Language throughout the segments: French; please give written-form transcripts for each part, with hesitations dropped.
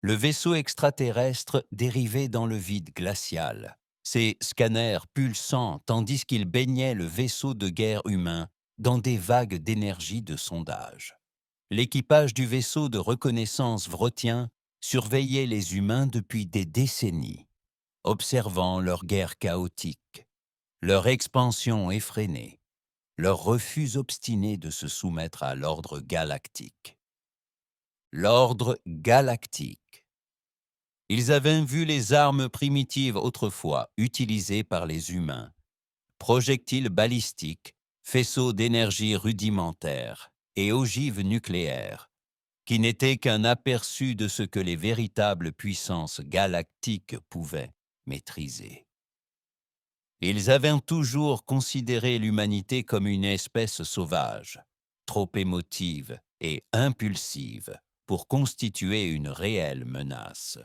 Le vaisseau extraterrestre dérivait dans le vide glacial, ses scanners pulsant tandis qu'il baignait le vaisseau de guerre humain dans des vagues d'énergie de sondage. L'équipage du vaisseau de reconnaissance vrotien surveillait les humains depuis des décennies, observant leur guerre chaotique, leur expansion effrénée, leur refus obstiné de se soumettre à l'ordre galactique. L'ordre galactique. Ils avaient vu les armes primitives autrefois utilisées par les humains, projectiles balistiques, faisceaux d'énergie rudimentaires et ogives nucléaires, qui n'étaient qu'un aperçu de ce que les véritables puissances galactiques pouvaient maîtriser. Ils avaient toujours considéré l'humanité comme une espèce sauvage, trop émotive et impulsive pour constituer une réelle menace.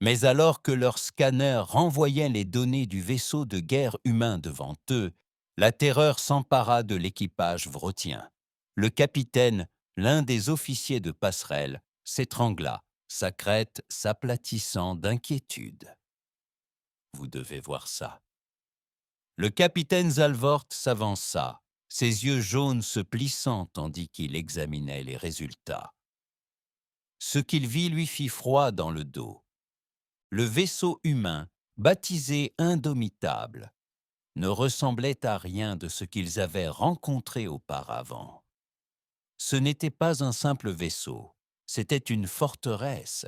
Mais alors que leurs scanners renvoyaient les données du vaisseau de guerre humain devant eux, la terreur s'empara de l'équipage vrotien. Le capitaine, l'un des officiers de passerelle, s'étrangla, sa crête s'aplatissant d'inquiétude. Vous devez voir ça. Le capitaine Zalvort s'avança, ses yeux jaunes se plissant tandis qu'il examinait les résultats. Ce qu'il vit lui fit froid dans le dos. Le vaisseau humain, baptisé Indomitable, ne ressemblait à rien de ce qu'ils avaient rencontré auparavant. Ce n'était pas un simple vaisseau, c'était une forteresse,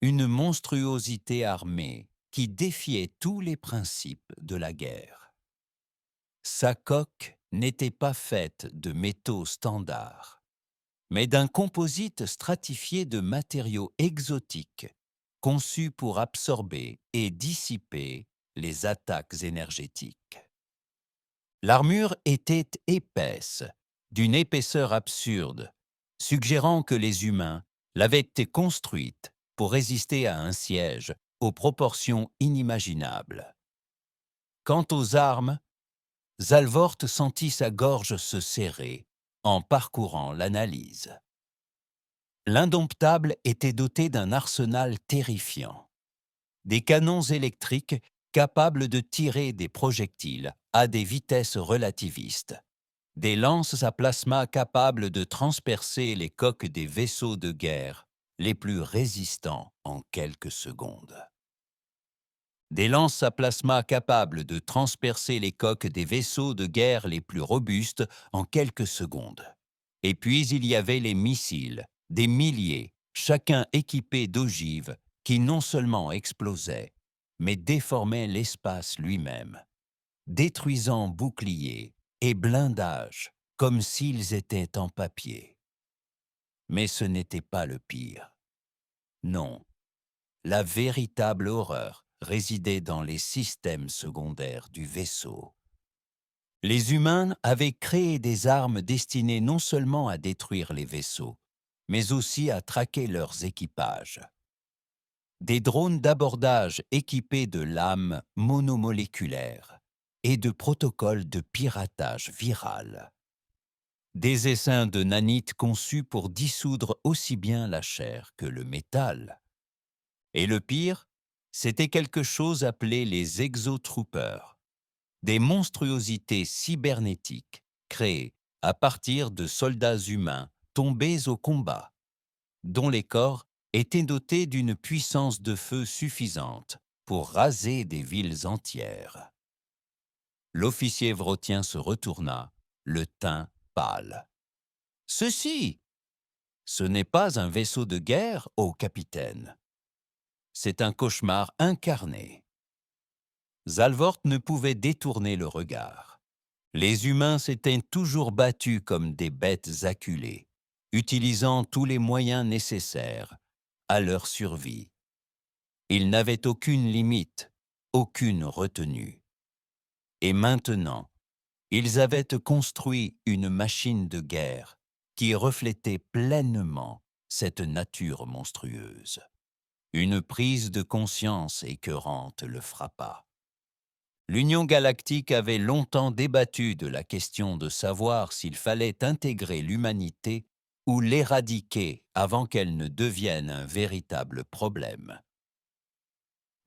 une monstruosité armée qui défiait tous les principes de la guerre. Sa coque n'était pas faite de métaux standards, mais d'un composite stratifié de matériaux exotiques, conçus pour absorber et dissiper les attaques énergétiques. L'armure était épaisse, d'une épaisseur absurde, suggérant que les humains l'avaient construite pour résister à un siège aux proportions inimaginables. Quant aux armes, Zalvort sentit sa gorge se serrer en parcourant l'analyse. L'Indomptable était doté d'un arsenal terrifiant. Des canons électriques capables de tirer des projectiles à des vitesses relativistes. Des lances à plasma capables de transpercer les coques des vaisseaux de guerre les plus résistants en quelques secondes. Des lances à plasma capables de transpercer les coques des vaisseaux de guerre les plus robustes en quelques secondes. Et puis il y avait les missiles, des milliers, chacun équipé d'ogives, qui non seulement explosaient, mais déformaient l'espace lui-même, détruisant boucliers et blindages comme s'ils étaient en papier. Mais ce n'était pas le pire. Non, la véritable horreur résidait dans les systèmes secondaires du vaisseau. Les humains avaient créé des armes destinées non seulement à détruire les vaisseaux, mais aussi à traquer leurs équipages. Des drones d'abordage équipés de lames monomoléculaires et de protocoles de piratage viral. Des essaims de nanites conçus pour dissoudre aussi bien la chair que le métal. Et le pire, c'était quelque chose appelé les exotroopers, des monstruosités cybernétiques créées à partir de soldats humains tombés au combat, dont les corps étaient dotés d'une puissance de feu suffisante pour raser des villes entières. L'officier vrotien se retourna, le teint pâle. « Ceci, ce n'est pas un vaisseau de guerre, ô capitaine. C'est un cauchemar incarné. » Zalvort ne pouvait détourner le regard. Les humains s'étaient toujours battus comme des bêtes acculées, utilisant tous les moyens nécessaires à leur survie. Ils n'avaient aucune limite, aucune retenue. Et maintenant, ils avaient construit une machine de guerre qui reflétait pleinement cette nature monstrueuse. Une prise de conscience écœurante le frappa. L'Union galactique avait longtemps débattu de la question de savoir s'il fallait intégrer l'humanité ou l'éradiquer avant qu'elle ne devienne un véritable problème.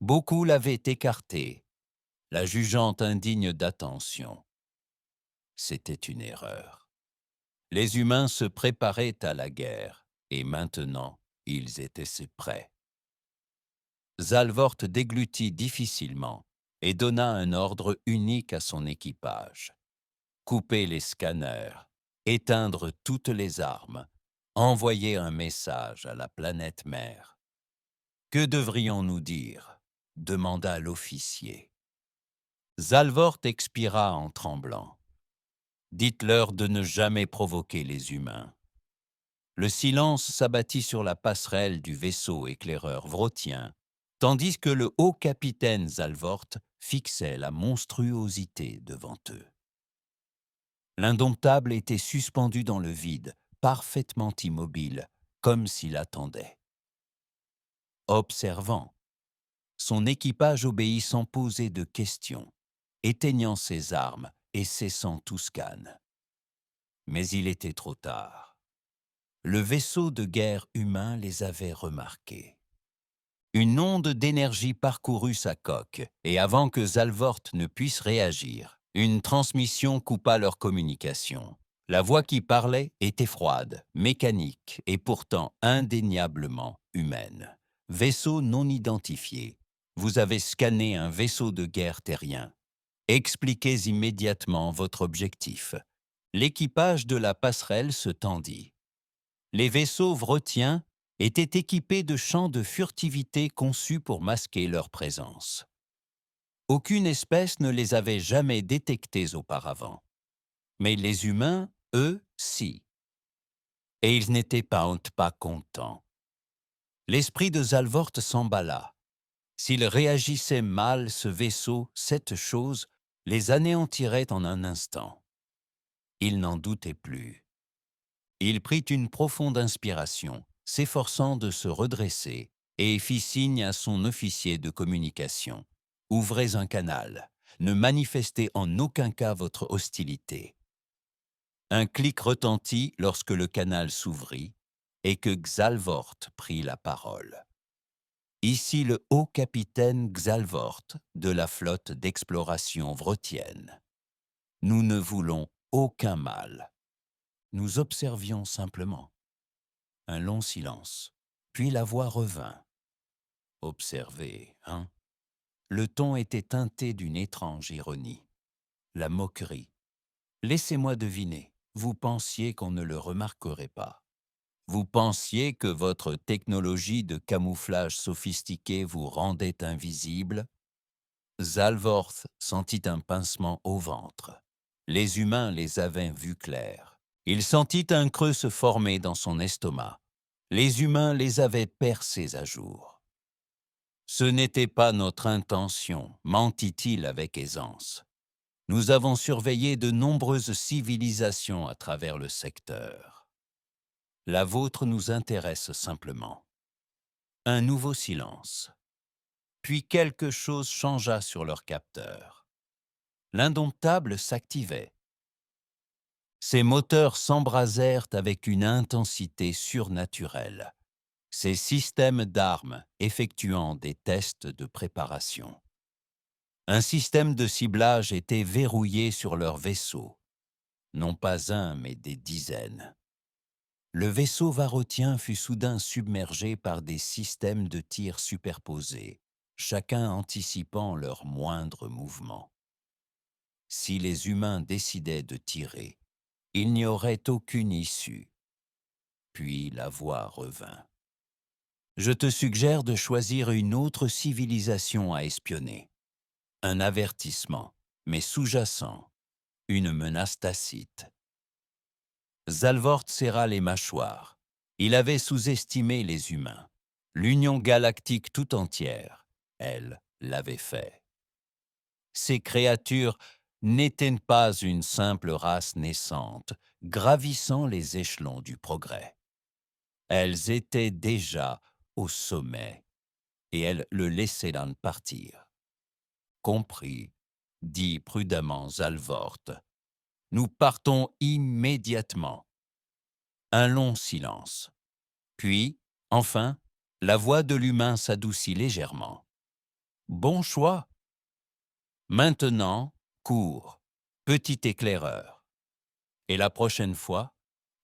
Beaucoup l'avaient écartée, la jugeant indigne d'attention. C'était une erreur. Les humains se préparaient à la guerre, et maintenant, ils étaient prêts. Zalvort déglutit difficilement et donna un ordre unique à son équipage. Couper les scanners, éteindre toutes les armes, envoyer un message à la planète mère. Que devrions-nous dire? Demanda l'officier. Zalvort expira en tremblant. Dites-leur de ne jamais provoquer les humains. Le silence s'abattit sur la passerelle du vaisseau éclaireur vrotien, tandis que le haut capitaine Zalvort fixait la monstruosité devant eux. L'indomptable était suspendu dans le vide, parfaitement immobile, comme s'il attendait. Observant, son équipage obéit sans poser de questions, éteignant ses armes et cessant tout scan. Mais il était trop tard. Le vaisseau de guerre humain les avait remarqués. Une onde d'énergie parcourut sa coque, et avant que Zalvort ne puisse réagir, une transmission coupa leur communication. La voix qui parlait était froide, mécanique et pourtant indéniablement humaine. Vaisseau non identifié. Vous avez scanné un vaisseau de guerre terrien. Expliquez immédiatement votre objectif. L'équipage de la passerelle se tendit. Les vaisseaux vrotiens étaient équipés de champs de furtivité conçus pour masquer leur présence. Aucune espèce ne les avait jamais détectés auparavant. Mais les humains, eux, si. Et ils n'étaient pas contents. L'esprit de Zalvort s'emballa. S'il réagissait mal, ce vaisseau, cette chose, les anéantirait en un instant. Il n'en doutait plus. Il prit une profonde inspiration, s'efforçant de se redresser, et fit signe à son officier de communication. « Ouvrez un canal. Ne manifestez en aucun cas votre hostilité. » Un clic retentit lorsque le canal s'ouvrit et que Xalvort prit la parole. Ici le haut capitaine Xalvort de la flotte d'exploration vrotienne. Nous ne voulons aucun mal. Nous observions simplement. Un long silence, puis la voix revint. Observez, hein? Le ton était teinté d'une étrange ironie. La moquerie. Laissez-moi deviner, vous pensiez qu'on ne le remarquerait pas. Vous pensiez que votre technologie de camouflage sophistiquée vous rendait invisible? Zalvorth sentit un pincement au ventre. Les humains les avaient vus clairs. Il sentit un creux se former dans son estomac. Les humains les avaient percés à jour. Ce n'était pas notre intention, mentit-il avec aisance. Nous avons surveillé de nombreuses civilisations à travers le secteur. La vôtre nous intéresse simplement. Un nouveau silence. Puis quelque chose changea sur leur capteur. L'indomptable s'activait. Ses moteurs s'embrasèrent avec une intensité surnaturelle. Ses systèmes d'armes effectuant des tests de préparation. Un système de ciblage était verrouillé sur leur vaisseau. Non pas un, mais des dizaines. Le vaisseau varotien fut soudain submergé par des systèmes de tir superposés, chacun anticipant leur moindre mouvement. Si les humains décidaient de tirer, il n'y aurait aucune issue. Puis la voix revint. Je te suggère de choisir une autre civilisation à espionner. Un avertissement, mais sous-jacent, une menace tacite. Zalvort serra les mâchoires. Il avait sous-estimé les humains. L'Union galactique tout entière, elle, l'avait fait. Ces créatures n'étaient pas une simple race naissante, gravissant les échelons du progrès. Elles étaient déjà au sommet, et elles le laissaient d'en partir. Compris, dit prudemment Zalvort. Nous partons immédiatement. Un long silence. Puis, enfin, la voix de l'humain s'adoucit légèrement. Bon choix. Maintenant, cours, petit éclaireur. Et la prochaine fois,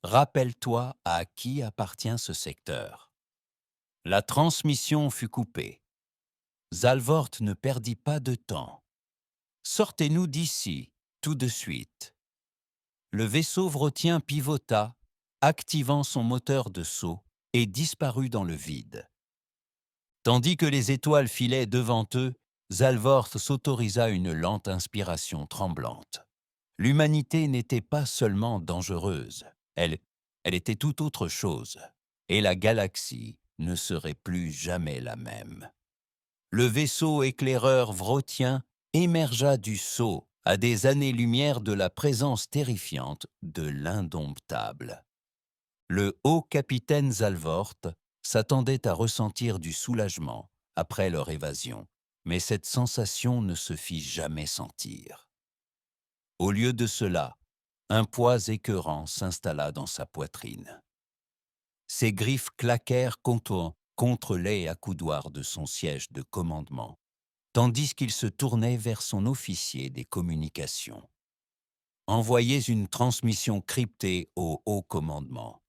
rappelle-toi à qui appartient ce secteur. La transmission fut coupée. Zalvort ne perdit pas de temps. Sortez-nous d'ici, tout de suite. Le vaisseau vrotien pivota, activant son moteur de saut, et disparut dans le vide. Tandis que les étoiles filaient devant eux, Zalvort s'autorisa une lente inspiration tremblante. L'humanité n'était pas seulement dangereuse, elle était tout autre chose, et la galaxie ne serait plus jamais la même. Le vaisseau éclaireur vrotien émergea du sceau à des années-lumière de la présence terrifiante de l'indomptable. Le haut capitaine Zalvort s'attendait à ressentir du soulagement après leur évasion, mais cette sensation ne se fit jamais sentir. Au lieu de cela, un poids écœurant s'installa dans sa poitrine. Ses griffes claquèrent contre les accoudoirs de son siège de commandement, tandis qu'il se tournait vers son officier des communications. Envoyez une transmission cryptée au haut commandement.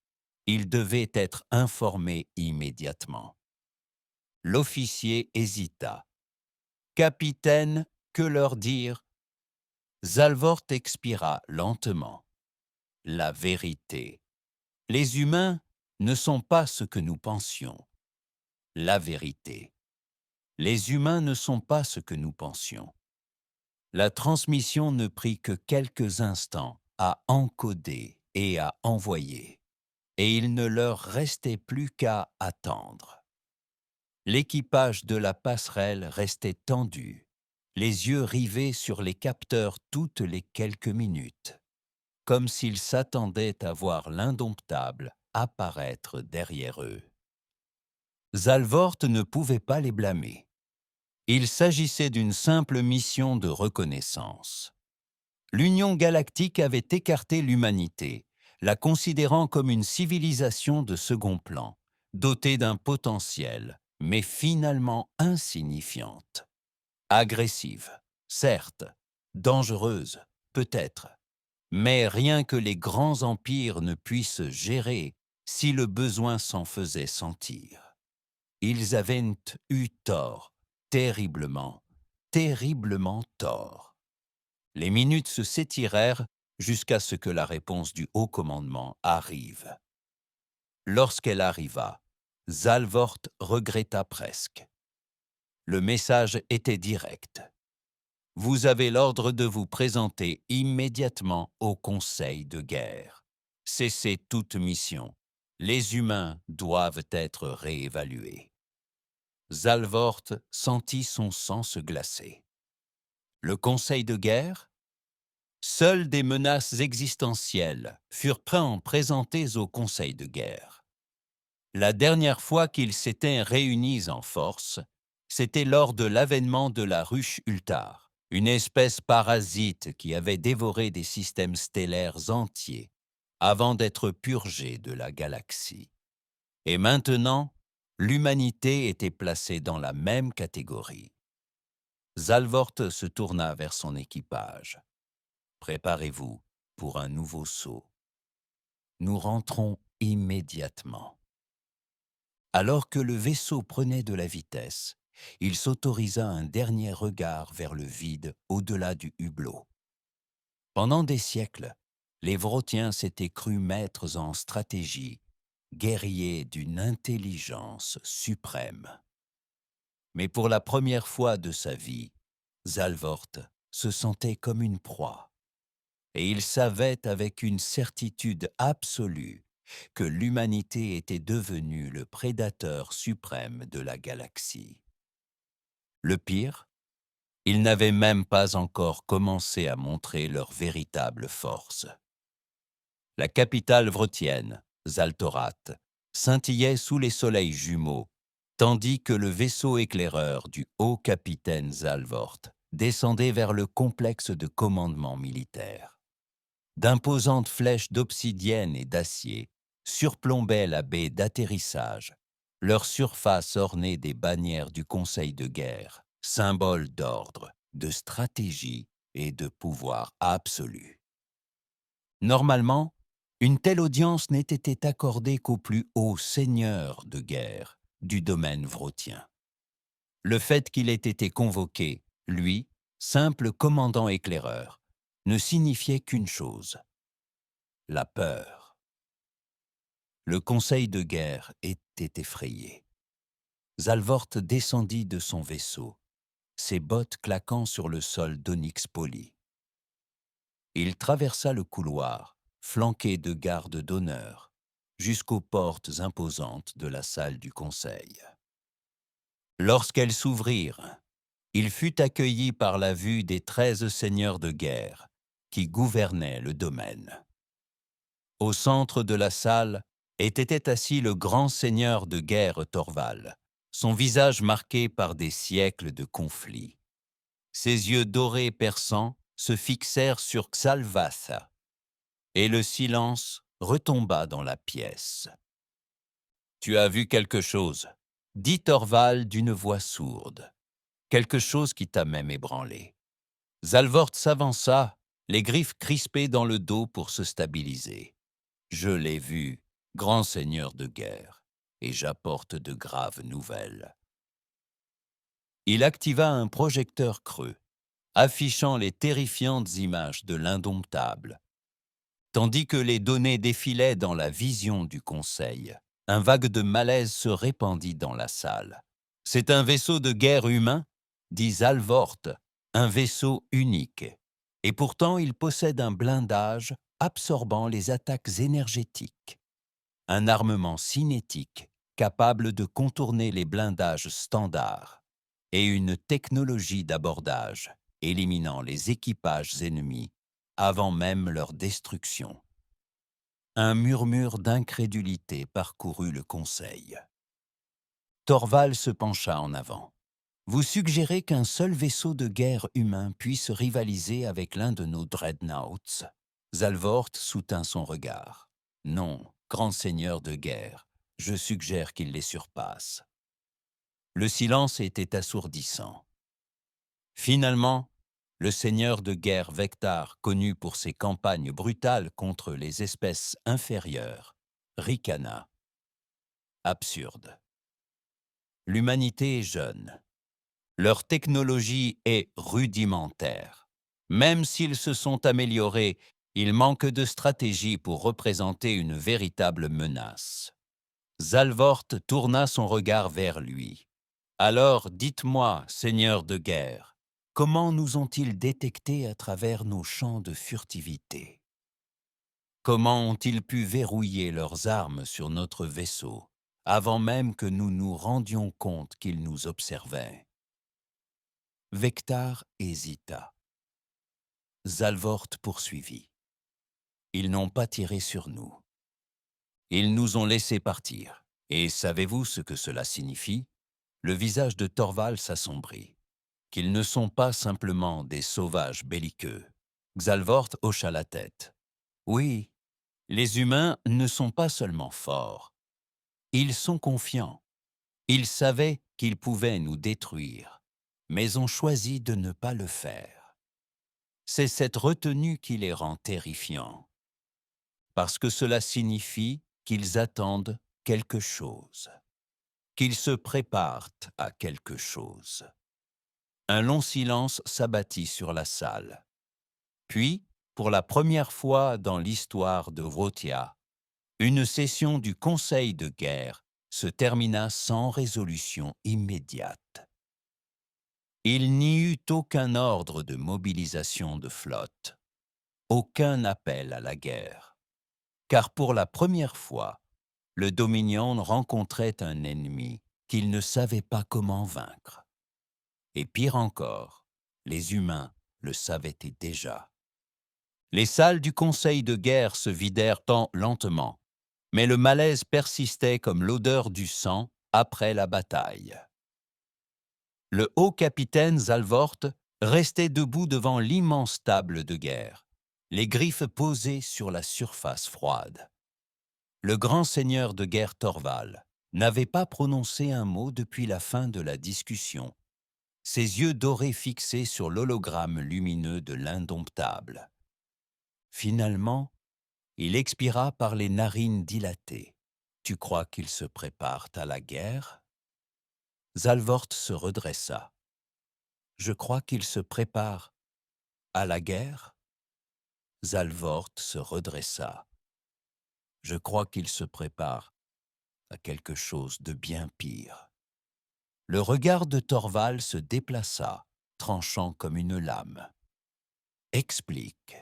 Il devait être informé immédiatement. L'officier hésita. Capitaine, que leur dire? Zalvort expira lentement. La vérité. Les humains ne sont pas ce que nous pensions. La vérité. Les humains ne sont pas ce que nous pensions. La transmission ne prit que quelques instants à encoder et à envoyer, et il ne leur restait plus qu'à attendre. L'équipage de la passerelle restait tendu, les yeux rivés sur les capteurs toutes les quelques minutes, comme s'ils s'attendaient à voir l'indomptable apparaître derrière eux. Zalvort ne pouvait pas les blâmer. Il s'agissait d'une simple mission de reconnaissance. L'Union galactique avait écarté l'humanité, la considérant comme une civilisation de second plan, dotée d'un potentiel, mais finalement insignifiante. Agressive, certes, dangereuse, peut-être, mais rien que les grands empires ne puissent gérer si le besoin s'en faisait sentir. Ils avaient eu tort, terriblement, terriblement tort. Les minutes s'étirèrent jusqu'à ce que la réponse du haut commandement arrive. Lorsqu'elle arriva, Zalvort regretta presque. Le message était direct. Vous avez l'ordre de vous présenter immédiatement au Conseil de guerre. Cessez toute mission. Les humains doivent être réévalués. Zalvort sentit son sang se glacer. Le Conseil de guerre? Seules des menaces existentielles furent présentées au Conseil de guerre. La dernière fois qu'ils s'étaient réunis en force, c'était lors de l'avènement de la ruche Ultar, une espèce parasite qui avait dévoré des systèmes stellaires entiers avant d'être purgée de la galaxie. Et maintenant, l'humanité était placée dans la même catégorie. Zalvort se tourna vers son équipage. Préparez-vous pour un nouveau saut. Nous rentrons immédiatement. Alors que le vaisseau prenait de la vitesse, il s'autorisa un dernier regard vers le vide au-delà du hublot. Pendant des siècles, les Vrotiens s'étaient crus maîtres en stratégie, guerriers d'une intelligence suprême. Mais pour la première fois de sa vie, Zalvort se sentait comme une proie. Et il savait avec une certitude absolue que l'humanité était devenue le prédateur suprême de la galaxie. Le pire, ils n'avaient même pas encore commencé à montrer leur véritable force. La capitale vrotienne, Zaltorat, scintillait sous les soleils jumeaux, tandis que le vaisseau éclaireur du haut capitaine Zalvort descendait vers le complexe de commandement militaire. D'imposantes flèches d'obsidienne et d'acier surplombaient la baie d'atterrissage, leur surface ornée des bannières du Conseil de guerre, symbole d'ordre, de stratégie et de pouvoir absolu. Normalement, une telle audience n'était accordée qu'au plus haut seigneur de guerre du domaine vrotien. Le fait qu'il ait été convoqué, lui, simple commandant éclaireur, ne signifiait qu'une chose: la peur. Le conseil de guerre était effrayé. Zalvort descendit de son vaisseau, ses bottes claquant sur le sol d'onyx poli. Il traversa le couloir, flanqué de gardes d'honneur, jusqu'aux portes imposantes de la salle du conseil. Lorsqu'elles s'ouvrirent, il fut accueilli par la vue des 13 seigneurs de guerre qui gouvernaient le domaine. Au centre de la salle était assis le grand seigneur de guerre Torval, son visage marqué par des siècles de conflits. Ses yeux dorés perçants se fixèrent sur Xalvatha, et le silence retomba dans la pièce. « Tu as vu quelque chose » dit Torval d'une voix sourde. « Quelque chose qui t'a même ébranlé. » Zalvort s'avança, les griffes crispées dans le dos pour se stabiliser. « Je l'ai vu, grand seigneur de guerre, et j'apporte de graves nouvelles. » Il activa un projecteur creux, affichant les terrifiantes images de l'indomptable. Tandis que les données défilaient dans la vision du conseil, un vague de malaise se répandit dans la salle. « C'est un vaisseau de guerre humain » dit Zalvort, « un vaisseau unique. Et pourtant il possède un blindage absorbant les attaques énergétiques. Un armement cinétique capable de contourner les blindages standards et une technologie d'abordage éliminant les équipages ennemis avant même leur destruction. » Un murmure d'incrédulité parcourut le conseil. Torval se pencha en avant. « Vous suggérez qu'un seul vaisseau de guerre humain puisse rivaliser avec l'un de nos dreadnoughts ?» Zalvort soutint son regard. « Non, grand seigneur de guerre, je suggère qu'il les surpasse. » Le silence était assourdissant. Finalement, le seigneur de guerre Vectar, connu pour ses campagnes brutales contre les espèces inférieures, ricana. « Absurde. L'humanité est jeune. Leur technologie est rudimentaire. Même s'ils se sont améliorés, il manque de stratégie pour représenter une véritable menace. » Zalvort tourna son regard vers lui. « Alors, dites-moi, seigneur de guerre, comment nous ont-ils détectés à travers nos champs de furtivité? Comment ont-ils pu verrouiller leurs armes sur notre vaisseau, avant même que nous nous rendions compte qu'ils nous observaient? » Vectar hésita. Zalvort poursuivit. « Ils n'ont pas tiré sur nous. Ils nous ont laissés partir. Et savez-vous ce que cela signifie ?» Le visage de Torval s'assombrit. « Qu'ils ne sont pas simplement des sauvages belliqueux. » Xalvort hocha la tête. « Oui, les humains ne sont pas seulement forts. Ils sont confiants. Ils savaient qu'ils pouvaient nous détruire, mais ont choisi de ne pas le faire. C'est cette retenue qui les rend terrifiants, parce que cela signifie qu'ils attendent quelque chose, qu'ils se préparent à quelque chose. » Un long silence s'abattit sur la salle. Puis, pour la première fois dans l'histoire de Wrothia, une session du Conseil de guerre se termina sans résolution immédiate. Il n'y eut aucun ordre de mobilisation de flotte, aucun appel à la guerre, car pour la première fois, le Dominion rencontrait un ennemi qu'il ne savait pas comment vaincre. Et pire encore, les humains le savaient déjà. Les salles du Conseil de guerre se vidèrent tant lentement, mais le malaise persistait comme l'odeur du sang après la bataille. Le haut capitaine Zalvort restait debout devant l'immense table de guerre, les griffes posées sur la surface froide. Le grand seigneur de guerre Torval n'avait pas prononcé un mot depuis la fin de la discussion, ses yeux dorés fixés sur l'hologramme lumineux de l'indomptable. Finalement, il expira par les narines dilatées. « Tu crois qu'ils se préparent à la guerre ?» Zalvort se redressa. « Je crois qu'ils se préparent à la guerre ?» Zalvort se redressa. « Je crois qu'ils se préparent à quelque chose de bien pire. » Le regard de Torval se déplaça, tranchant comme une lame. « Explique. »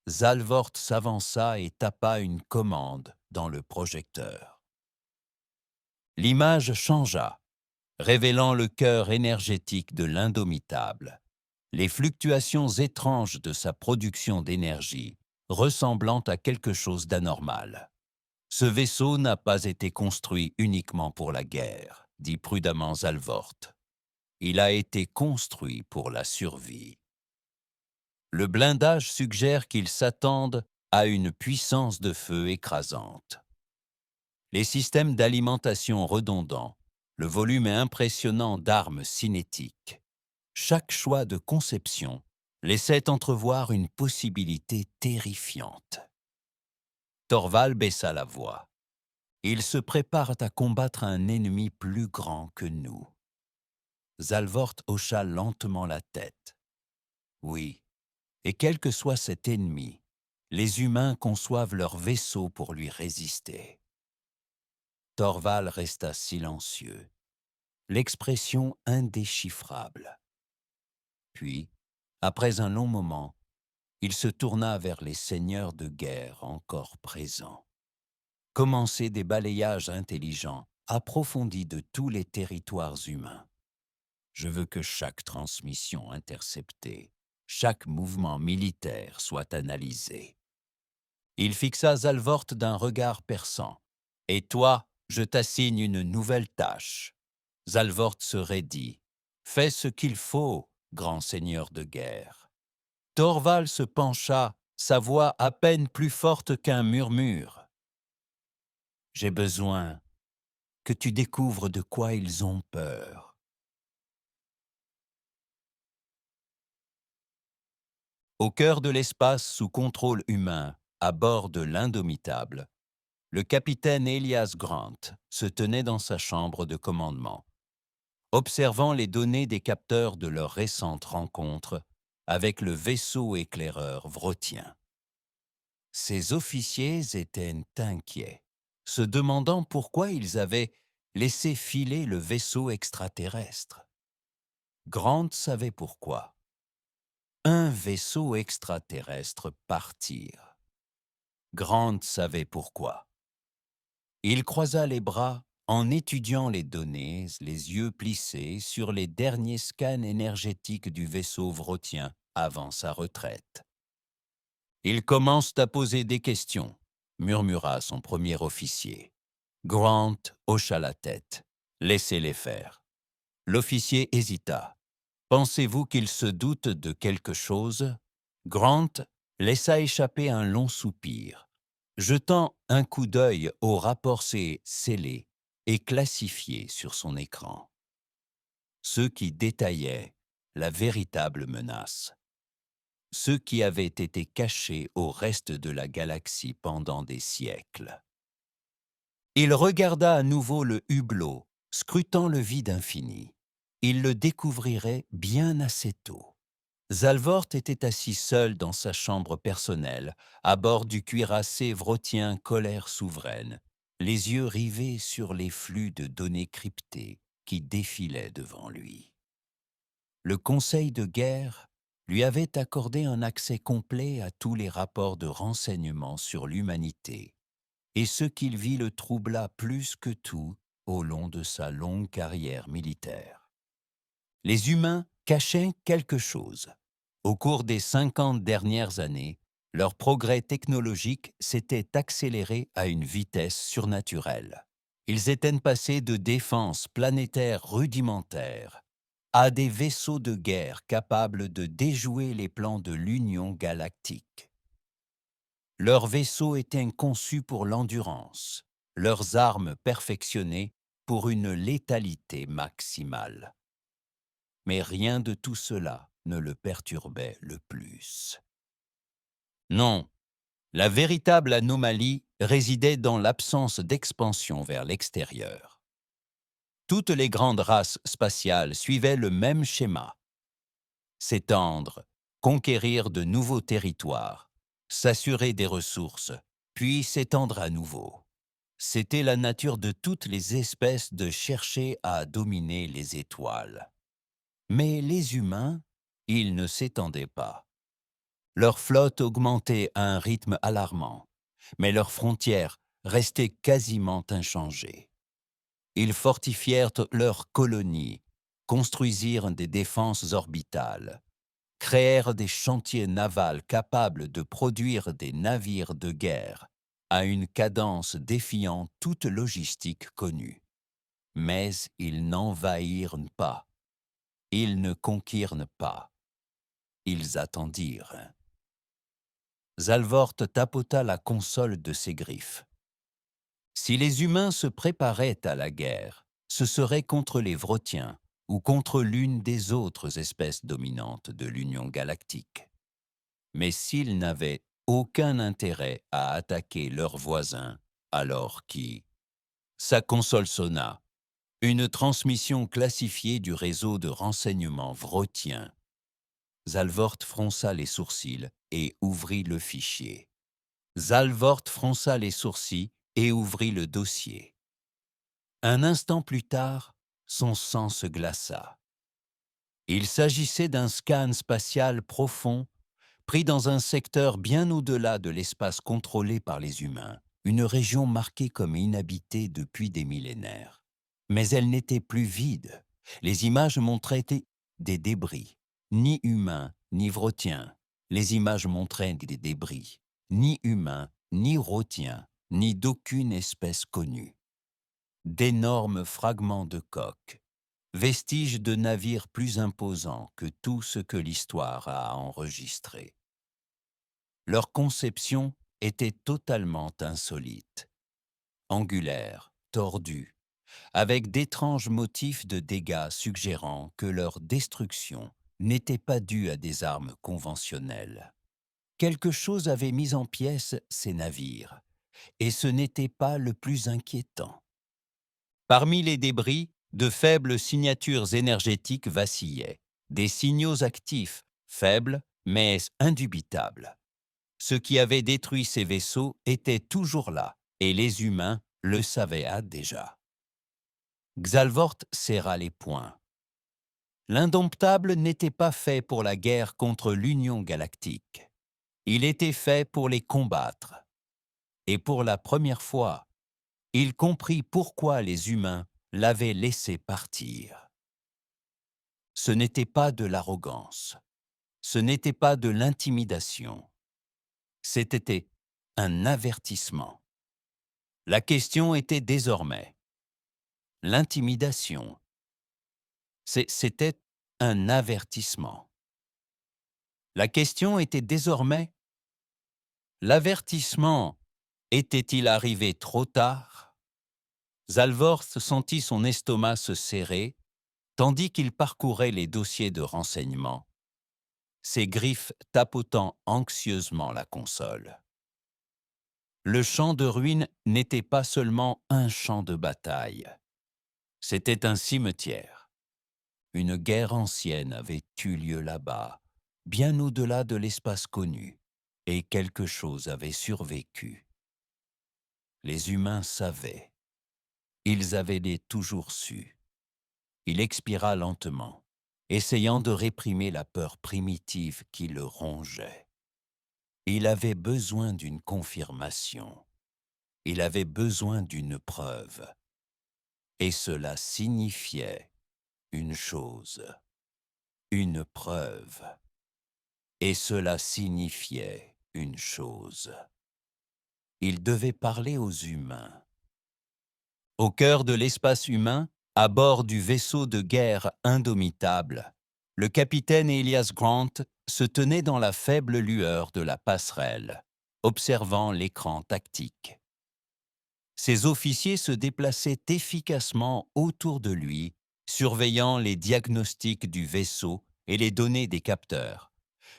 Zalvort s'avança et tapa une commande dans le projecteur. L'image changea, révélant le cœur énergétique de l'indomitable, les fluctuations étranges de sa production d'énergie, ressemblant à quelque chose d'anormal. « Ce vaisseau n'a pas été construit uniquement pour la guerre, » dit prudemment Zalvort. « Il a été construit pour la survie. » Le blindage suggère qu'ils s'attendent à une puissance de feu écrasante. Les systèmes d'alimentation redondants, le volume impressionnant d'armes cinétiques, chaque choix de conception laissait entrevoir une possibilité terrifiante. Torval baissa la voix. « Ils se préparent à combattre un ennemi plus grand que nous. » Zalvort hocha lentement la tête. « Oui, et quel que soit cet ennemi, les humains conçoivent leur vaisseau pour lui résister. » Torval resta silencieux, l'expression indéchiffrable. Puis, après un long moment, il se tourna vers les seigneurs de guerre encore présents. « Commencez des balayages intelligents, approfondis de tous les territoires humains. Je veux que chaque transmission interceptée, chaque mouvement militaire soit analysé. » Il fixa Zalvort d'un regard perçant. « Et toi, je t'assigne une nouvelle tâche. » Zalvort se raidit. « Fais ce qu'il faut, grand seigneur de guerre. » Torval se pencha, sa voix à peine plus forte qu'un murmure. « J'ai besoin que tu découvres de quoi ils ont peur. » Au cœur de l'espace sous contrôle humain, à bord de l'Indomitable, le capitaine Elias Grant se tenait dans sa chambre de commandement, observant les données des capteurs de leur récente rencontre avec le vaisseau éclaireur Vrotien. Ses officiers étaient inquiets, se demandant pourquoi ils avaient laissé filer le vaisseau extraterrestre. Grant savait pourquoi. Un vaisseau extraterrestre partir. Grant savait pourquoi. Il croisa les bras en étudiant les données, les yeux plissés sur les derniers scans énergétiques du vaisseau vrotien avant sa retraite. « Ils commencent à poser des questions », murmura son premier officier. Grant hocha la tête. « Laissez-les faire. » L'officier hésita. « Pensez-vous qu'ils se doutent de quelque chose ?» Grant laissa échapper un long soupir, jetant un coup d'œil aux rapports scellés et classifiés sur son écran. Ceux qui détaillaient la véritable menace. Ceux qui avaient été cachés au reste de la galaxie pendant des siècles. Il regarda à nouveau le hublot, scrutant le vide infini. Il le découvrirait bien assez tôt. Zalvort était assis seul dans sa chambre personnelle, à bord du cuirassé vrotien Colère souveraine, les yeux rivés sur les flux de données cryptées qui défilaient devant lui. Le Conseil de guerre lui avait accordé un accès complet à tous les rapports de renseignement sur l'humanité, et ce qu'il vit le troubla plus que tout au long de sa longue carrière militaire. Les humains cachaient quelque chose. Au cours des 50 dernières années, leur progrès technologique s'était accéléré à une vitesse surnaturelle. Ils étaient passés de défenses planétaires rudimentaires à des vaisseaux de guerre capables de déjouer les plans de l'Union galactique. Leurs vaisseaux étaient conçus pour l'endurance, leurs armes perfectionnées pour une létalité maximale. Mais rien de tout cela ne le perturbait le plus. Non, la véritable anomalie résidait dans l'absence d'expansion vers l'extérieur. Toutes les grandes races spatiales suivaient le même schéma. S'étendre, conquérir de nouveaux territoires, s'assurer des ressources, puis s'étendre à nouveau. C'était la nature de toutes les espèces de chercher à dominer les étoiles. Mais les humains, ils ne s'étendaient pas. Leur flotte augmentait à un rythme alarmant, mais leurs frontières restaient quasiment inchangées. Ils fortifièrent leurs colonies, construisirent des défenses orbitales, créèrent des chantiers navals capables de produire des navires de guerre à une cadence défiant toute logistique connue. Mais ils n'envahirent pas, ils ne conquirent pas, ils attendirent. Zalvort tapota la console de ses griffes. Si les humains se préparaient à la guerre, ce serait contre les Vrotiens ou contre l'une des autres espèces dominantes de l'Union galactique. Mais s'ils n'avaient aucun intérêt à attaquer leurs voisins, alors qui... Sa console sonna. Une transmission classifiée du réseau de renseignement vrotien. Zalvort fronça les sourcils et ouvrit le fichier. Zalvort fronça les sourcils et ouvrit le dossier. Un instant plus tard, son sang se glaça. Il s'agissait d'un scan spatial profond, pris dans un secteur bien au-delà de l'espace contrôlé par les humains, une région marquée comme inhabitée depuis des millénaires. Mais elle n'était plus vide. Les images montraient des débris, ni humains, ni vrotiens. Les images montraient des débris, ni humains, ni vrotiens, ni d'aucune espèce connue. D'énormes fragments de coques, vestiges de navires plus imposants que tout ce que l'histoire a enregistré. Leur conception était totalement insolite. Angulaire, tordue, avec d'étranges motifs de dégâts suggérant que leur destruction n'était pas due à des armes conventionnelles. Quelque chose avait mis en pièces ces navires, et ce n'était pas le plus inquiétant. Parmi les débris, de faibles signatures énergétiques vacillaient, des signaux actifs, faibles mais indubitables. Ce qui avait détruit ces vaisseaux était toujours là, et les humains le savaient déjà. Xalvort serra les poings. L'indomptable n'était pas fait pour la guerre contre l'Union galactique. Il était fait pour les combattre. Et pour la première fois, il comprit pourquoi les humains l'avaient laissé partir. Ce n'était pas de l'arrogance. Ce n'était pas de l'intimidation. C'était un avertissement. La question était désormais l'intimidation. C'était un avertissement. La question était désormais l'avertissement. Était-il arrivé trop tard? Zalvort sentit son estomac se serrer, tandis qu'il parcourait les dossiers de renseignement, ses griffes tapotant anxieusement la console. Le champ de ruines n'était pas seulement un champ de bataille. C'était un cimetière. Une guerre ancienne avait eu lieu là-bas, bien au-delà de l'espace connu, et quelque chose avait survécu. Les humains savaient. Ils avaient toujours su. Il expira lentement, essayant de réprimer la peur primitive qui le rongeait. Il avait besoin d'une confirmation. Il avait besoin d'une preuve. Et cela signifiait une chose, une preuve. Et cela signifiait une chose. Il devait parler aux humains. Au cœur de l'espace humain, à bord du vaisseau de guerre indomitable, le capitaine Elias Grant se tenait dans la faible lueur de la passerelle, observant l'écran tactique. Ses officiers se déplaçaient efficacement autour de lui, surveillant les diagnostics du vaisseau et les données des capteurs,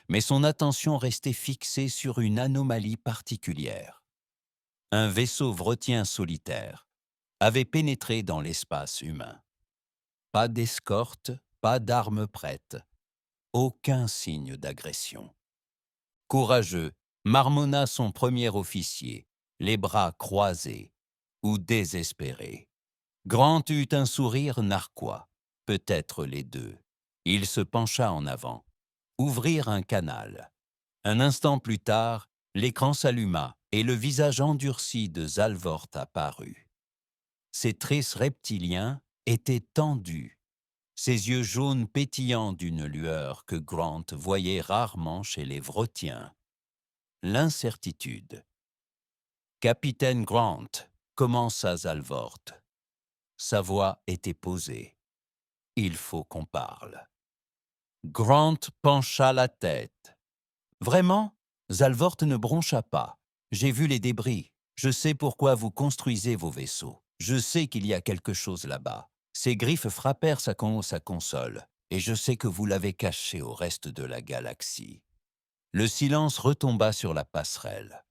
mais son attention restait fixée sur une anomalie particulière. Un vaisseau vrotien solitaire avait pénétré dans l'espace humain. Pas d'escorte, pas d'armes prêtes, aucun signe d'agression. Courageux, marmonna son premier officier, les bras croisés ou désespéré. Grant eut un sourire narquois, peut-être les deux. Il se pencha en avant. Ouvrir un canal. Un instant plus tard, l'écran s'alluma et le visage endurci de Zalvort apparut. Ses traits reptiliens étaient tendus, ses yeux jaunes pétillants d'une lueur que Grant voyait rarement chez les Vrotiens. L'incertitude. « Capitaine Grant », commença Zalvort. Sa voix était posée. « Il faut qu'on parle. » Grant pencha la tête. « Vraiment ?» Zalvort ne broncha pas. « J'ai vu les débris. Je sais pourquoi vous construisez vos vaisseaux. Je sais qu'il y a quelque chose là-bas. Ces griffes frappèrent sa console, et je sais que vous l'avez caché au reste de la galaxie. » Le silence retomba sur la passerelle.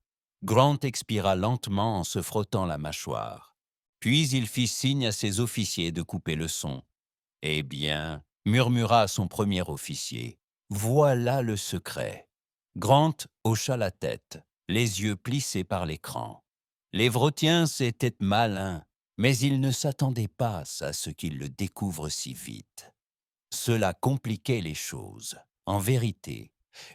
Grant expira lentement en se frottant la mâchoire. Puis il fit signe à ses officiers de couper le son. « Eh bien, » murmura son premier officier, « voilà le secret. » Grant hocha la tête, les yeux plissés par l'écran. Les Vrotiens étaient malins, mais ils ne s'attendaient pas à ce qu'ils le découvrent si vite. Cela compliquait les choses. En vérité,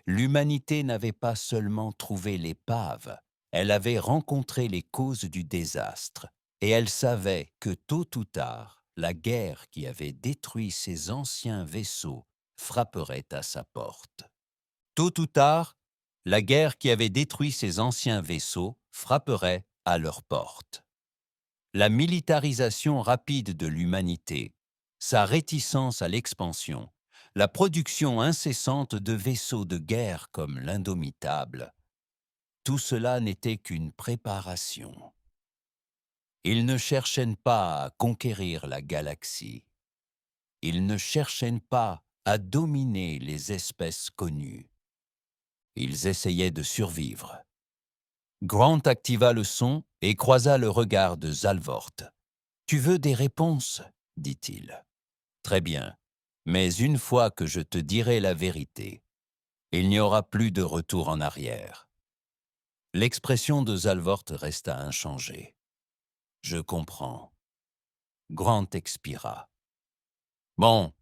l'humanité n'avait pas seulement trouvé l'épave, elle avait rencontré les causes du désastre, et elle savait que tôt ou tard, la guerre qui avait détruit ses anciens vaisseaux frapperait à sa porte. Tôt ou tard, la guerre qui avait détruit ses anciens vaisseaux frapperait à leur porte. La militarisation rapide de l'humanité, sa réticence à l'expansion, la production incessante de vaisseaux de guerre comme l'Indomitable, tout cela n'était qu'une préparation. Ils ne cherchaient pas à conquérir la galaxie. Ils ne cherchaient pas à dominer les espèces connues. Ils essayaient de survivre. Grant activa le son et croisa le regard de Zalvort. « Tu veux des réponses ?» dit-il. « Très bien, mais une fois que je te dirai la vérité, il n'y aura plus de retour en arrière. » L'expression de Zalvort resta inchangée. « Je comprends. » Grant expira. « Bon,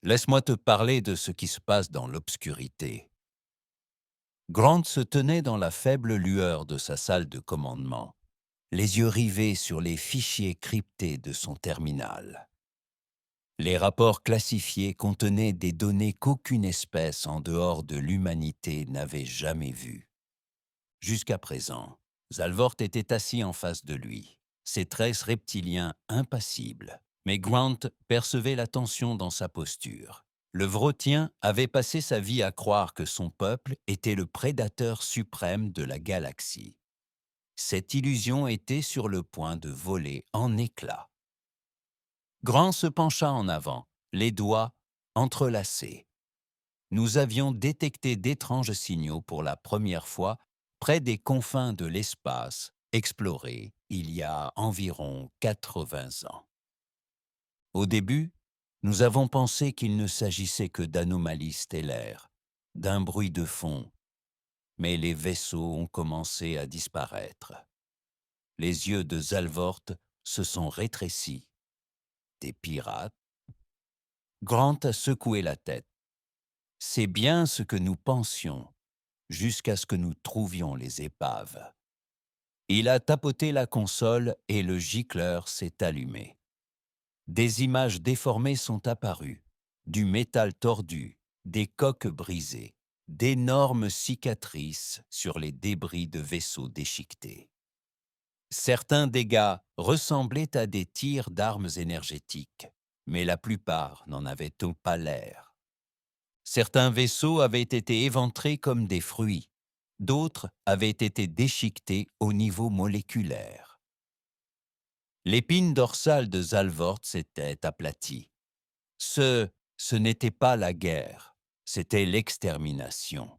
laisse-moi te parler de ce qui se passe dans l'obscurité. » Grant se tenait dans la faible lueur de sa salle de commandement, les yeux rivés sur les fichiers cryptés de son terminal. Les rapports classifiés contenaient des données qu'aucune espèce en dehors de l'humanité n'avait jamais vues. Jusqu'à présent, Zalvort était assis en face de lui, ses traits reptiliens impassibles, mais Grant percevait la tension dans sa posture. Le Vrotien avait passé sa vie à croire que son peuple était le prédateur suprême de la galaxie. Cette illusion était sur le point de voler en éclats. Grant se pencha en avant, les doigts entrelacés. Nous avions détecté d'étranges signaux pour la première fois près des confins de l'espace exploré il y a environ 80 ans. Au début, nous avons pensé qu'il ne s'agissait que d'anomalies stellaires, d'un bruit de fond, mais les vaisseaux ont commencé à disparaître. Les yeux de Zalvort se sont rétrécis. Des pirates? Grant a secoué la tête. C'est bien ce que nous pensions, jusqu'à ce que nous trouvions les épaves. Il a tapoté la console et le gicleur s'est allumé. Des images déformées sont apparues, du métal tordu, des coques brisées, d'énormes cicatrices sur les débris de vaisseaux déchiquetés. Certains dégâts ressemblaient à des tirs d'armes énergétiques, mais la plupart n'en avaient pas l'air. Certains vaisseaux avaient été éventrés comme des fruits, D'autres avaient été déchiquetés au niveau moléculaire. L'épine dorsale de Zalvort s'était aplatie. Ce n'était pas la guerre, c'était l'extermination.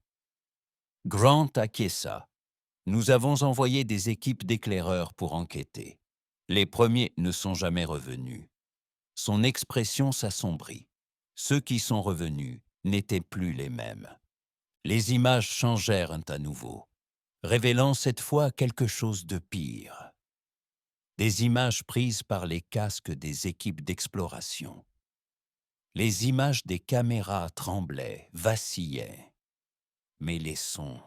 Grant acquiesça. Nous avons envoyé des équipes d'éclaireurs pour enquêter. Les premiers ne sont jamais revenus. Son expression s'assombrit. Ceux qui sont revenus n'étaient plus les mêmes. Les images changèrent à nouveau, révélant cette fois quelque chose de pire. Des images prises par les casques des équipes d'exploration. Les images des caméras tremblaient, vacillaient. Mais les sons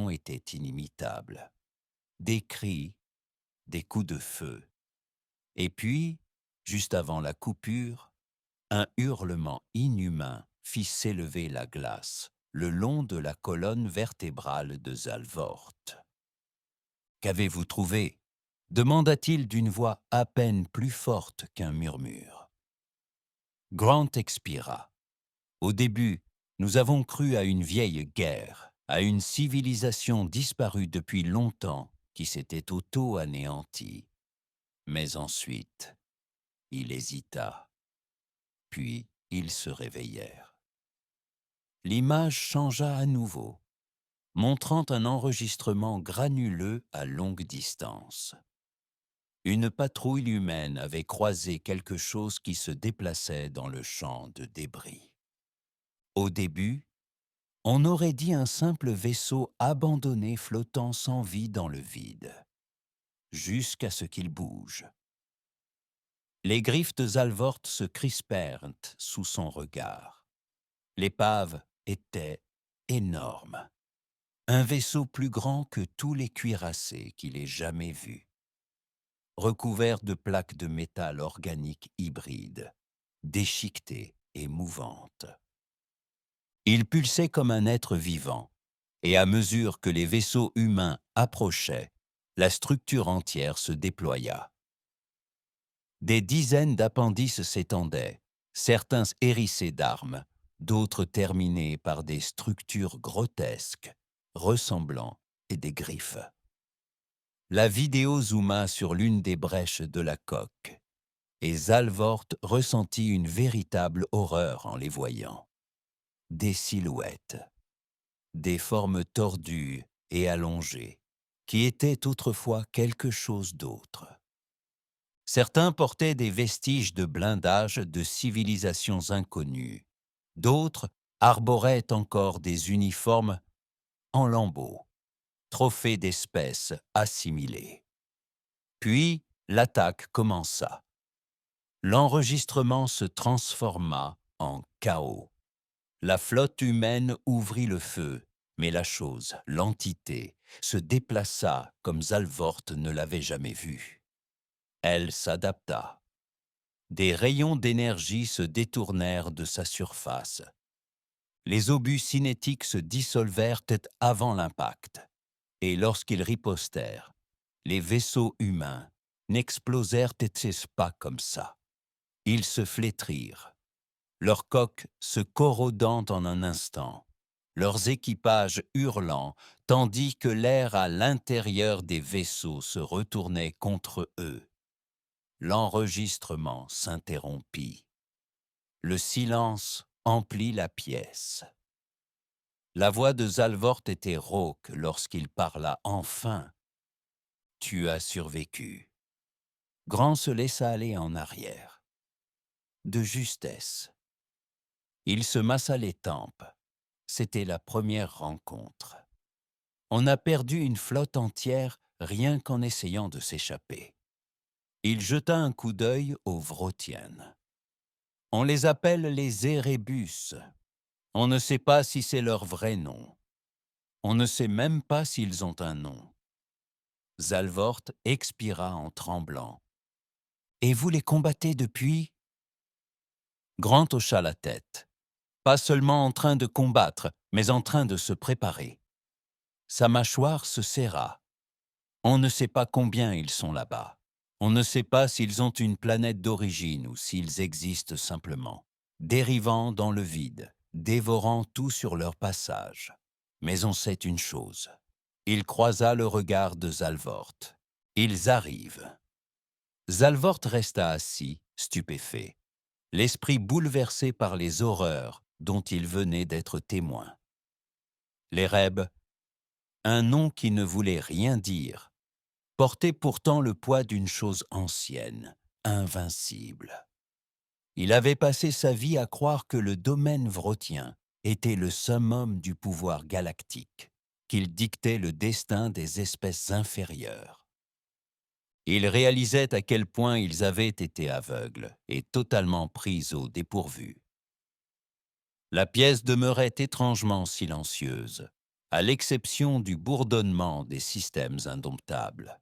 étaient inimitables. Des cris, des coups de feu. Et puis, juste avant la coupure, un hurlement inhumain fit s'élever la glace le long de la colonne vertébrale de Zalvort. « Qu'avez-vous trouvé » demanda-t-il d'une voix à peine plus forte qu'un murmure. Grant expira. Au début, nous avons cru à une vieille guerre, à une civilisation disparue depuis longtemps qui s'était auto-anéantie. Mais ensuite, il hésita. Puis, ils se réveillèrent. L'image changea à nouveau, montrant un enregistrement granuleux à longue distance. Une patrouille humaine avait croisé quelque chose qui se déplaçait dans le champ de débris. Au début, on aurait dit un simple vaisseau abandonné flottant sans vie dans le vide, jusqu'à ce qu'il bouge. Les griffes de Zalvort se crispèrent sous son regard. L'épave était énorme. Un vaisseau plus grand que tous les cuirassés qu'il ait jamais vus. Recouvert de plaques de métal organique hybride, déchiquetées et mouvantes. Il pulsait comme un être vivant, et à mesure que les vaisseaux humains approchaient, la structure entière se déploya. Des dizaines d'appendices s'étendaient, certains hérissés d'armes, d'autres terminés par des structures grotesques, ressemblant à des griffes. La vidéo zooma sur l'une des brèches de la coque, et Zalvort ressentit une véritable horreur en les voyant. Des silhouettes, des formes tordues et allongées, qui étaient autrefois quelque chose d'autre. Certains portaient des vestiges de blindage de civilisations inconnues. D'autres arboraient encore des uniformes en lambeaux, trophées d'espèces assimilées. Puis, l'attaque commença. L'enregistrement se transforma en chaos. La flotte humaine ouvrit le feu, mais la chose, l'entité, se déplaça comme Zalvort ne l'avait jamais vu. Elle s'adapta. Des rayons d'énergie se détournèrent de sa surface. Les obus cinétiques se dissolvèrent avant l'impact, et lorsqu'ils ripostèrent, les vaisseaux humains n'explosèrent pas comme ça. Ils se flétrirent, leurs coques se corrodant en un instant, leurs équipages hurlant, tandis que l'air à l'intérieur des vaisseaux se retournait contre eux. L'enregistrement s'interrompit. Le silence emplit la pièce. La voix de Zalvort était rauque lorsqu'il parla enfin. « Tu as survécu. » Grant se laissa aller en arrière. De justesse. Il se massa les tempes. C'était la première rencontre. On a perdu une flotte entière rien qu'en essayant de s'échapper. Il jeta un coup d'œil aux Vrotiennes. On les appelle les Érébus. On ne sait pas si c'est leur vrai nom. On ne sait même pas s'ils ont un nom. Zalvort expira en tremblant. « Et vous les combattez depuis ?» Grant hocha la tête. Pas seulement en train de combattre, mais en train de se préparer. Sa mâchoire se serra. On ne sait pas combien ils sont là-bas. On ne sait pas s'ils ont une planète d'origine ou s'ils existent simplement, dérivant dans le vide, dévorant tout sur leur passage. Mais on sait une chose. Il croisa le regard de Zalvort. Ils arrivent. Zalvort resta assis, stupéfait, l'esprit bouleversé par les horreurs dont il venait d'être témoin. L'Érèbe, un nom qui ne voulait rien dire, portait pourtant le poids d'une chose ancienne, invincible. Il avait passé sa vie à croire que le domaine vrotien était le summum du pouvoir galactique, qu'il dictait le destin des espèces inférieures. Il réalisait à quel point ils avaient été aveugles et totalement pris au dépourvu. La pièce demeurait étrangement silencieuse, à l'exception du bourdonnement des systèmes indomptables.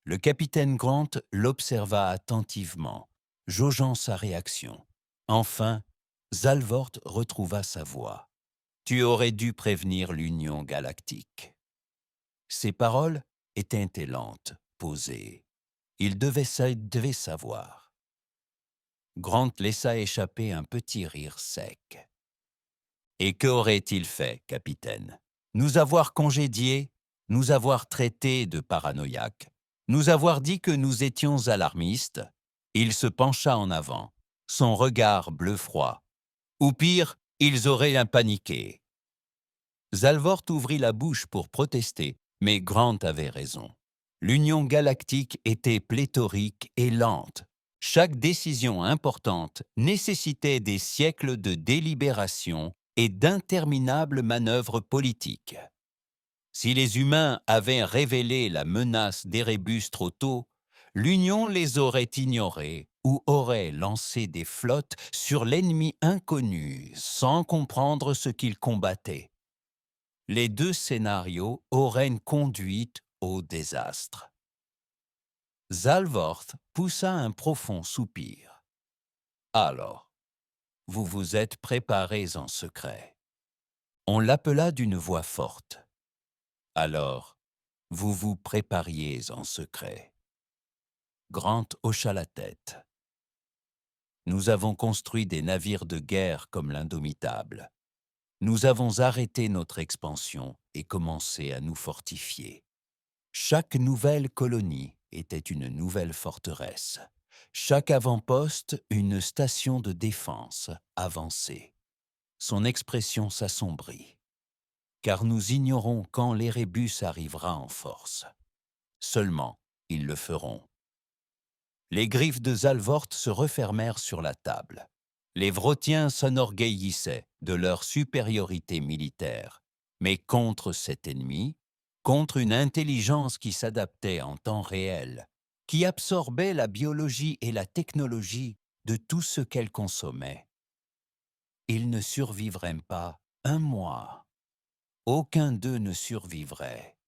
Le capitaine Grant l'observa attentivement, jaugeant sa réaction. Enfin, Zalvort retrouva sa voix. « Tu aurais dû prévenir l'Union galactique. » Ses paroles étaient lentes, posées. Il devait savoir. Grant laissa échapper un petit rire sec. « Et qu'aurait-il fait, capitaine? Nous avoir congédiés, nous avoir traités de paranoïaques, nous avoir dit que nous étions alarmistes. » Il se pencha en avant, son regard bleu-froid. Ou pire, ils auraient paniqué. Zalvort ouvrit la bouche pour protester, mais Grant avait raison. L'Union galactique était pléthorique et lente. Chaque décision importante nécessitait des siècles de délibération et d'interminables manœuvres politiques. Si les humains avaient révélé la menace d'Erebus trop tôt, l'Union les aurait ignorés ou aurait lancé des flottes sur l'ennemi inconnu sans comprendre ce qu'il combattait. Les deux scénarios auraient conduit au désastre. Zalvort poussa un profond soupir. « Alors, vous vous êtes préparés en secret. » On l'appela d'une voix forte. « Alors, vous vous prépariez en secret. » Grant hocha la tête. « Nous avons construit des navires de guerre comme l'Indomitable. Nous avons arrêté notre expansion et commencé à nous fortifier. Chaque nouvelle colonie était une nouvelle forteresse. Chaque avant-poste, une station de défense avancée. » Son expression s'assombrit. « Car nous ignorons quand l'Erebus arrivera en force. Seulement, ils le feront. » Les griffes de Zalvort se refermèrent sur la table. Les Vrotiens s'enorgueillissaient de leur supériorité militaire. Mais contre cet ennemi, contre une intelligence qui s'adaptait en temps réel, qui absorbait la biologie et la technologie de tout ce qu'elle consommait, ils ne survivraient pas un mois. Aucun d'eux ne survivrait.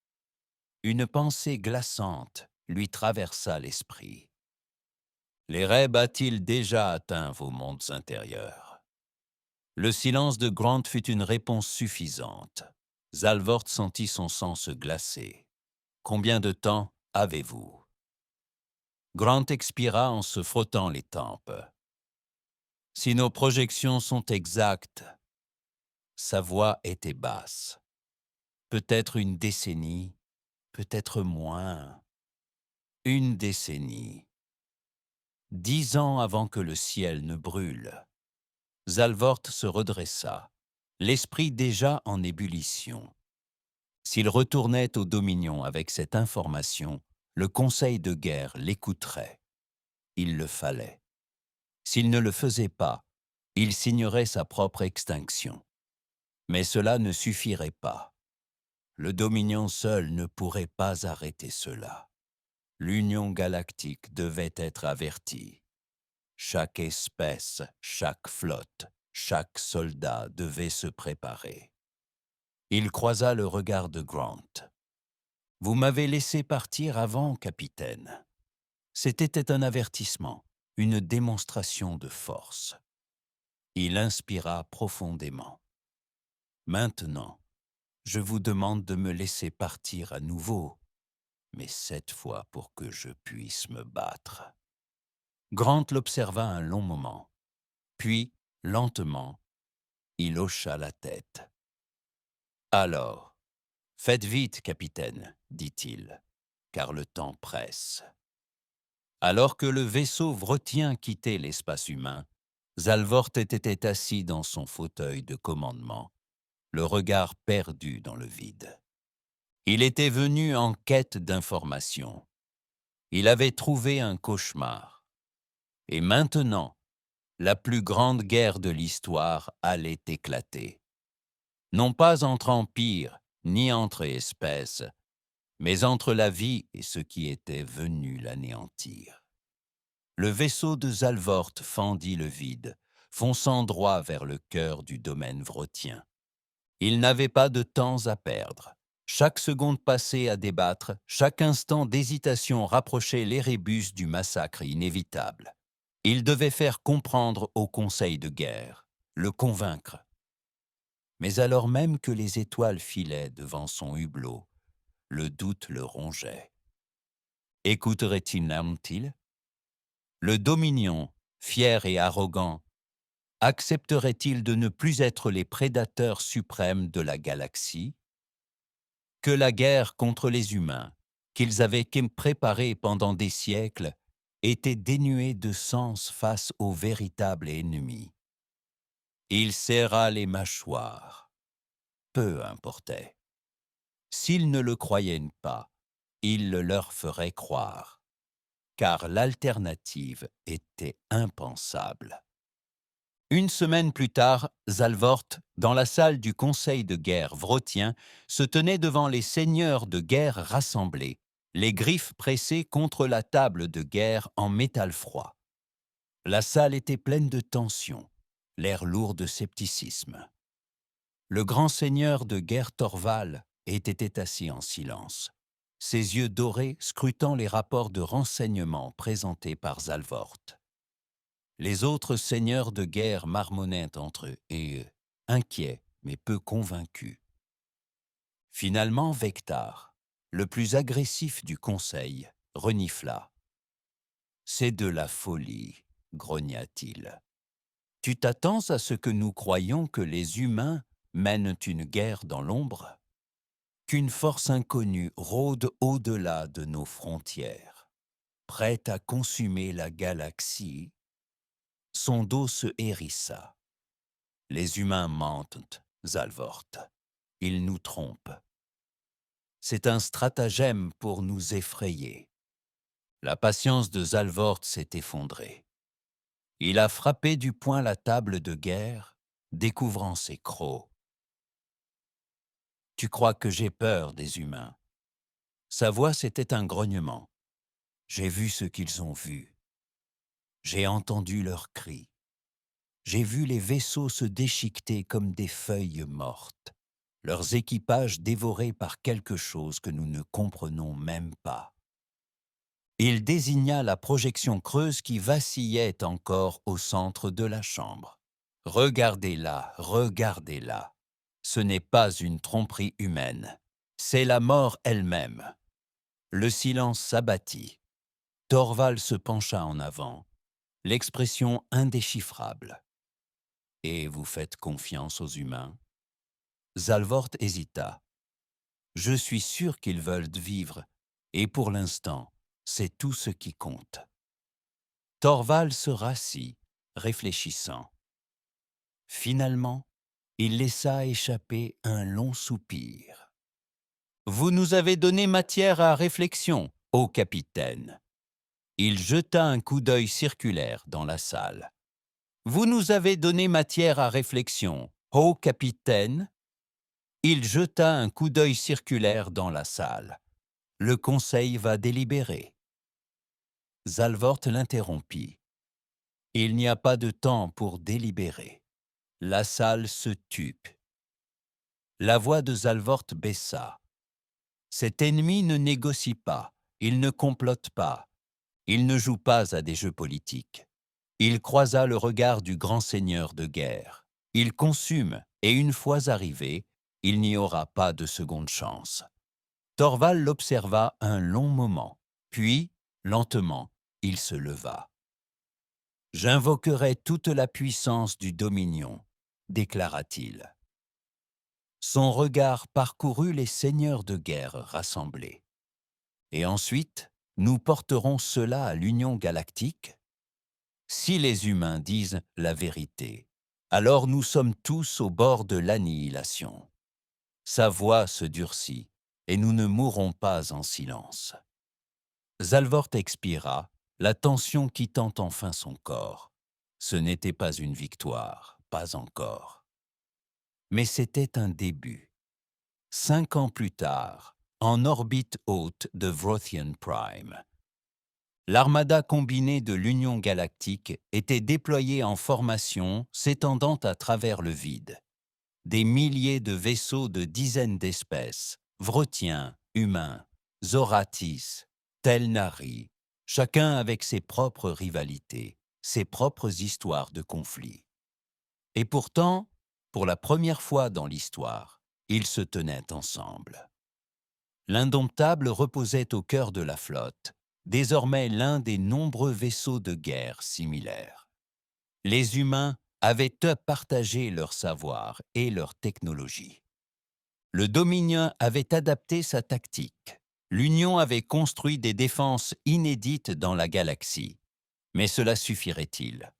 Une pensée glaçante lui traversa l'esprit. L'Érèbe a-t-il déjà atteint vos mondes intérieurs? Le silence de Grant fut une réponse suffisante. Zalvort sentit son sang se glacer. Combien de temps avez-vous? Grant expira en se frottant les tempes. Si nos projections sont exactes, sa voix était basse. Peut-être une décennie, peut-être moins. Une décennie. 10 ans avant que le ciel ne brûle. Zalvort se redressa, l'esprit déjà en ébullition. S'il retournait au Dominion avec cette information, le conseil de guerre l'écouterait. Il le fallait. S'il ne le faisait pas, il signerait sa propre extinction. Mais cela ne suffirait pas. Le Dominion seul ne pourrait pas arrêter cela. L'Union galactique devait être avertie. Chaque espèce, chaque flotte, chaque soldat devait se préparer. Il croisa le regard de Grant. « Vous m'avez laissé partir avant, capitaine. » C'était un avertissement, une démonstration de force. Il inspira profondément. « Maintenant, je vous demande de me laisser partir à nouveau, mais cette fois pour que je puisse me battre. » Grant l'observa un long moment. Puis, lentement, il hocha la tête. Alors, faites vite, capitaine, dit-il, car le temps presse. Alors que le vaisseau vrotien quittait l'espace humain, Zalvort était assis dans son fauteuil de commandement, le regard perdu dans le vide. Il était venu en quête d'informations. Il avait trouvé un cauchemar. Et maintenant, la plus grande guerre de l'histoire allait éclater. Non pas entre empires, ni entre espèces, mais entre la vie et ce qui était venu l'anéantir. Le vaisseau de Zalvort fendit le vide, fonçant droit vers le cœur du domaine vrotien. Il n'avait pas de temps à perdre. Chaque seconde passée à débattre, chaque instant d'hésitation rapprochait l'érébus du massacre inévitable. Il devait faire comprendre au conseil de guerre, le convaincre. Mais alors même que les étoiles filaient devant son hublot, le doute le rongeait. Écouterait-il? Le Dominion, fier et arrogant, accepterait-il de ne plus être les prédateurs suprêmes de la galaxie? Que la guerre contre les humains, qu'ils avaient préparée pendant des siècles, était dénuée de sens face au véritable ennemi. Il serra les mâchoires. Peu importait. S'ils ne le croyaient pas, il le leur ferait croire, car l'alternative était impensable. Une semaine plus tard, Zalvort, dans la salle du conseil de guerre vrotien, se tenait devant les seigneurs de guerre rassemblés, les griffes pressées contre la table de guerre en métal froid. La salle était pleine de tension, l'air lourd de scepticisme. Le grand seigneur de guerre Torval était assis en silence, ses yeux dorés scrutant les rapports de renseignement présentés par Zalvort. Les autres seigneurs de guerre marmonnaient entre eux et, inquiets mais peu convaincus. Finalement, Vectar, le plus agressif du conseil, renifla. « C'est de la folie, grogna-t-il. Tu t'attends à ce que nous croyions que les humains mènent une guerre dans l'ombre? Qu'une force inconnue rôde au-delà de nos frontières, prête à consumer la galaxie? » Son dos se hérissa. Les humains mentent, Zalvort. Ils nous trompent. C'est un stratagème pour nous effrayer. La patience de Zalvort s'est effondrée. Il a frappé du poing la table de guerre, découvrant ses crocs. Tu crois que j'ai peur des humains? Sa voix, c'était un grognement. J'ai vu ce qu'ils ont vu. J'ai entendu leurs cris. J'ai vu les vaisseaux se déchiqueter comme des feuilles mortes, leurs équipages dévorés par quelque chose que nous ne comprenons même pas. Il désigna la projection creuse qui vacillait encore au centre de la chambre. Regardez-la, regardez-la. Ce n'est pas une tromperie humaine, c'est la mort elle-même. Le silence s'abattit. Torval se pencha en avant, l'expression indéchiffrable. Et vous faites confiance aux humains? Zalvort hésita. Je suis sûr qu'ils veulent vivre, et pour l'instant, c'est tout ce qui compte. Torval se rassit, réfléchissant. Finalement, il laissa échapper un long soupir. Vous nous avez donné matière à réflexion, ô capitaine. Il jeta un coup d'œil circulaire dans la salle. Vous nous avez donné matière à réflexion, ô capitaine. Il jeta un coup d'œil circulaire dans la salle. Le conseil va délibérer. Zalvort l'interrompit. Il n'y a pas de temps pour délibérer. La salle se tut. La voix de Zalvort baissa. Cet ennemi ne négocie pas, il ne complote pas, il ne joue pas à des jeux politiques. Il croisa le regard du grand seigneur de guerre. Il consume, et une fois arrivé, il n'y aura pas de seconde chance. Torval l'observa un long moment, puis, lentement, il se leva. « J'invoquerai toute la puissance du Dominion, déclara-t-il. Son regard parcourut les seigneurs de guerre rassemblés. Et ensuite, nous porterons cela à l'Union galactique? Si les humains disent la vérité, alors nous sommes tous au bord de l'annihilation. Sa voix se durcit, et nous ne mourrons pas en silence. Zalvort expira, la tension quittant enfin son corps. Ce n'était pas une victoire, pas encore. Mais c'était un début. 5 ans plus tard, en orbite haute de Vrothian Prime, l'armada combinée de l'Union galactique était déployée en formation s'étendant à travers le vide. Des milliers de vaisseaux de dizaines d'espèces, Vrotiens, humains, Zoratis, Telnari, chacun avec ses propres rivalités, ses propres histoires de conflits. Et pourtant, pour la première fois dans l'histoire, ils se tenaient ensemble. L'Indomptable reposait au cœur de la flotte, désormais l'un des nombreux vaisseaux de guerre similaires. Les humains avaient partagé leur savoir et leur technologie. Le Dominion avait adapté sa tactique. L'Union avait construit des défenses inédites dans la galaxie. Mais cela suffirait-il?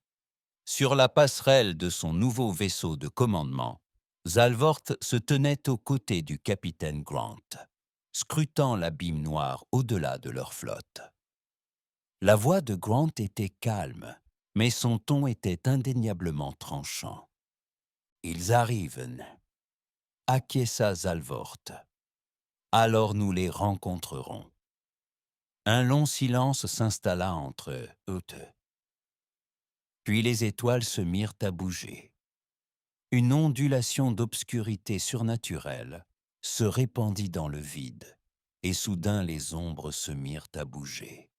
Sur la passerelle de son nouveau vaisseau de commandement, Zalvort se tenait aux côtés du capitaine Grant, scrutant l'abîme noir au-delà de leur flotte. La voix de Grant était calme, mais son ton était indéniablement tranchant. « Ils arrivent », acquiesça Zalvort. « Alors nous les rencontrerons. » Un long silence s'installa entre eux. Puis les étoiles se mirent à bouger. Une ondulation d'obscurité surnaturelle se répandit dans le vide, et soudain les ombres se mirent à bouger.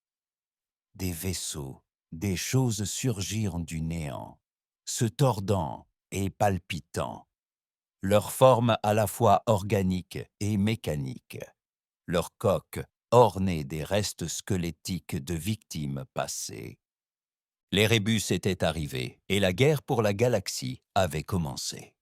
Des vaisseaux, des choses surgirent du néant, se tordant et palpitant, leur forme à la fois organique et mécanique, leurs coques ornées des restes squelettiques de victimes passées. Les rébus étaient arrivés et la guerre pour la galaxie avait commencé.